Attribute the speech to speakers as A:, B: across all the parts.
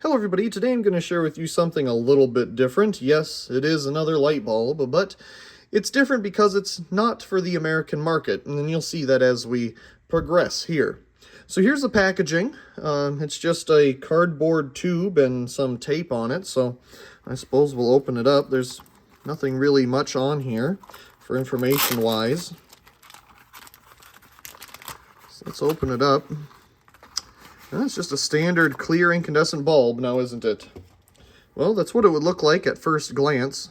A: Hello everybody, today I'm going to share with you something a little bit different. Yes, it is another light bulb, but it's different because it's not for the American market, and then you'll see that as we progress here. So here's the packaging. It's just a cardboard tube and some tape on it, so I suppose we'll open it up. There's nothing really much on here for information-wise. So let's open it up. It's just a standard clear incandescent bulb now, isn't it? Well, that's what it would look like at first glance.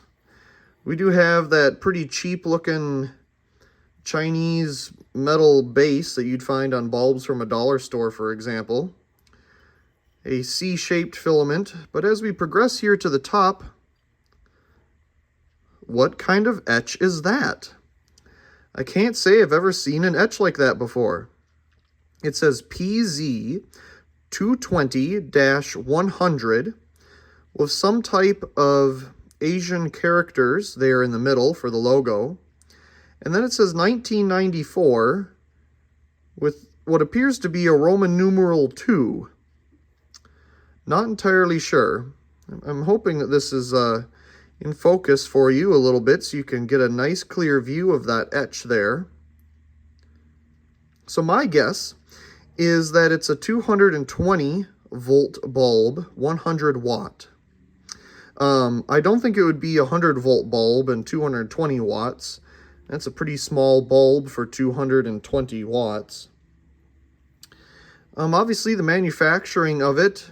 A: We do have that pretty cheap looking Chinese metal base that you'd find on bulbs from a dollar store, for example. A C-shaped filament, but as we progress here to the top, what kind of etch is that? I can't say I've ever seen an etch like that before. It says PZ 220-100 with some type of Asian characters there in the middle for the logo. And then it says 1994 with what appears to be a Roman numeral 2. Not entirely sure. I'm hoping that this is in focus for you a little bit so you can get a nice clear view of that etch there. So my guess is that it's a 220 volt bulb, 100 watt. I don't think it would be a 100 volt bulb and 220 watts. That's a pretty small bulb for 220 watts. Obviously the manufacturing of it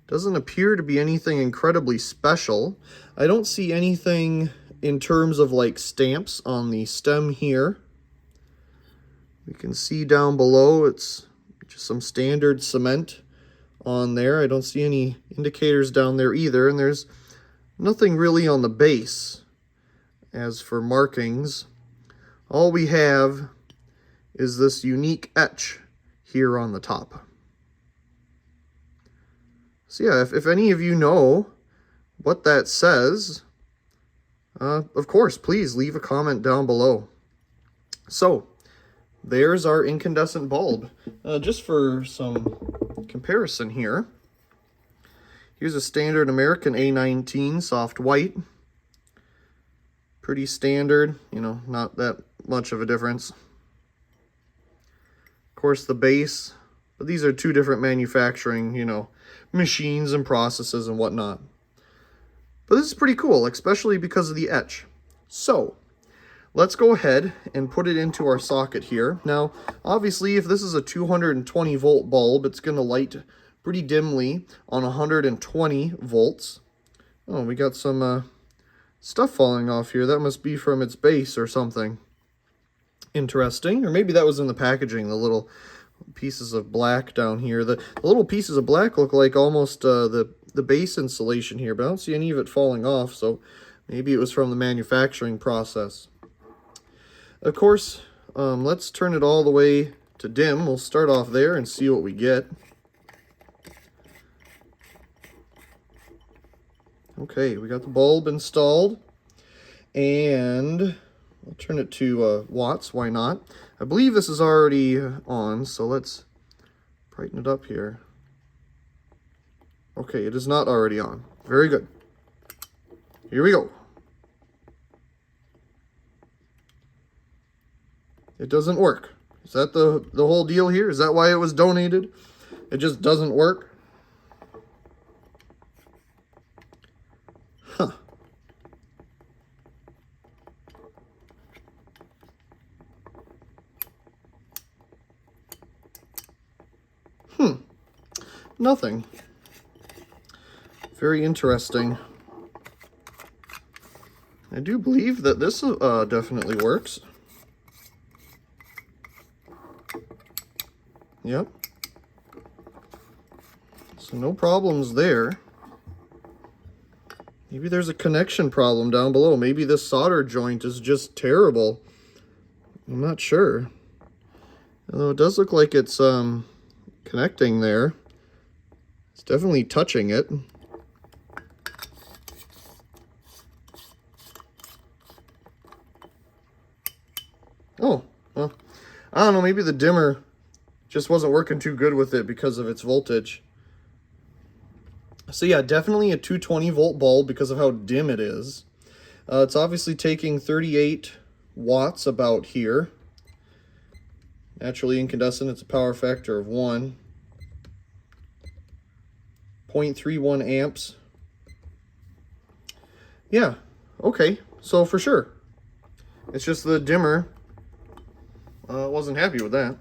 A: doesn't appear to be anything incredibly special. I don't see anything in terms of like stamps on the stem here. We can see down below it's just some standard cement on there. I don't see any indicators down there either, and there's nothing really on the base. As for markings, all we have is this unique etch here on the top. So yeah, if any of you know what that says, of course, please leave a comment down below. So, there's our incandescent bulb. Just for some comparison here, here's a standard American A19 soft white. Pretty standard, you know, not that much of a difference. Of course, the base, but these are two different manufacturing, you know, machines and processes and whatnot. But this is pretty cool, especially because of the etch. So, let's go ahead and put it into our socket here. Now, obviously, if this is a 220 volt bulb, it's going to light pretty dimly on 120 volts. Oh, we got some stuff falling off here. That must be from its base or something. Interesting. Or maybe that was in the packaging, the little pieces of black down here. The little pieces of black look like almost the base insulation here, but I don't see any of it falling off, so maybe it was from the manufacturing process. Of course, let's turn it all the way to dim. We'll start off there and see what we get. Okay, we got the bulb installed, and I'll turn it to watts, why not? I believe this is already on, so let's brighten it up here. Okay, it is not already on. Very good. Here we go. It doesn't work. Is that the whole deal here? Is that why it was donated? It just doesn't work? Huh. Nothing. Very interesting. I do believe that this definitely works. Yep. So no problems there. Maybe there's a connection problem down below. Maybe this solder joint is just terrible. I'm not sure. Although it does look like it's connecting there. It's definitely touching it. Oh, well, I don't know, maybe the dimmer just wasn't working too good with it because of its voltage. So yeah, definitely a 220 volt bulb because of how dim it is. It's obviously taking 38 watts about here. Naturally incandescent, it's a power factor of 1. 0.31 amps. Yeah, okay, so for sure. It's just the dimmer. Wasn't happy with that.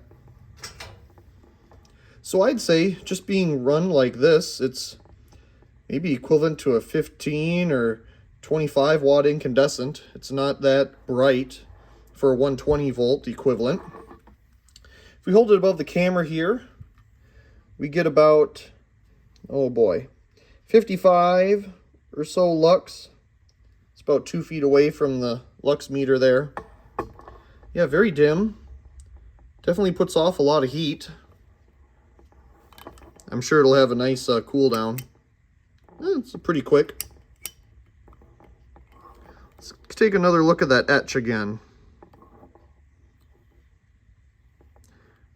A: So I'd say just being run like this, it's maybe equivalent to a 15 or 25 watt incandescent. It's not that bright for a 120 volt equivalent. If we hold it above the camera here, we get about, oh boy, 55 or so lux. It's about 2 feet away from the lux meter there. Yeah, very dim. Definitely puts off a lot of heat. I'm sure it'll have a nice cool down. It's pretty quick. Let's take another look at that etch again.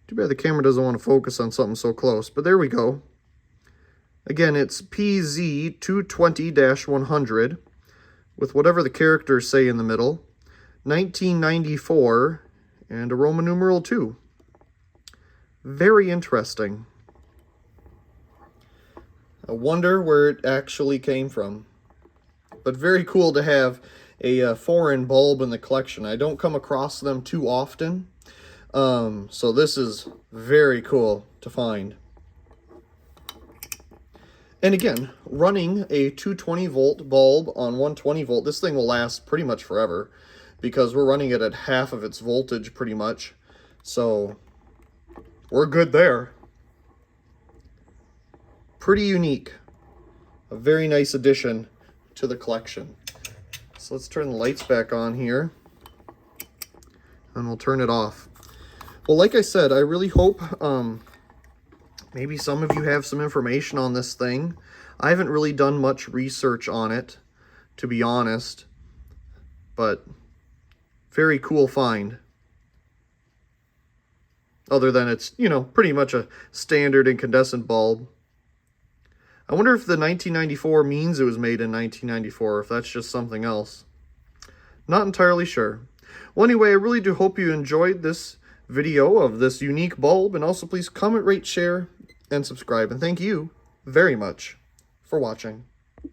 A: Too bad the camera doesn't want to focus on something so close, but there we go. Again, it's PZ220-100 with whatever the characters say in the middle. 1994 and a Roman numeral 2. Very interesting. I wonder where it actually came from. But very cool to have a foreign bulb in the collection. I don't come across them too often. So this is very cool to find. And again, running a 220 volt bulb on 120 volt, this thing will last pretty much forever because we're running it at half of its voltage pretty much. So we're good there. Pretty unique. A very nice addition to the collection. So let's turn the lights back on here and we'll turn it off. Well, like I said, I really hope maybe some of you have some information on this thing. I haven't really done much research on it, to be honest, but very cool find. Other than it's, you know, pretty much a standard incandescent bulb. I wonder if the 1994 means it was made in 1994, or if that's just something else. Not entirely sure. Well, anyway, I really do hope you enjoyed this video of this unique bulb, and also please comment, rate, share, and subscribe. And thank you very much for watching.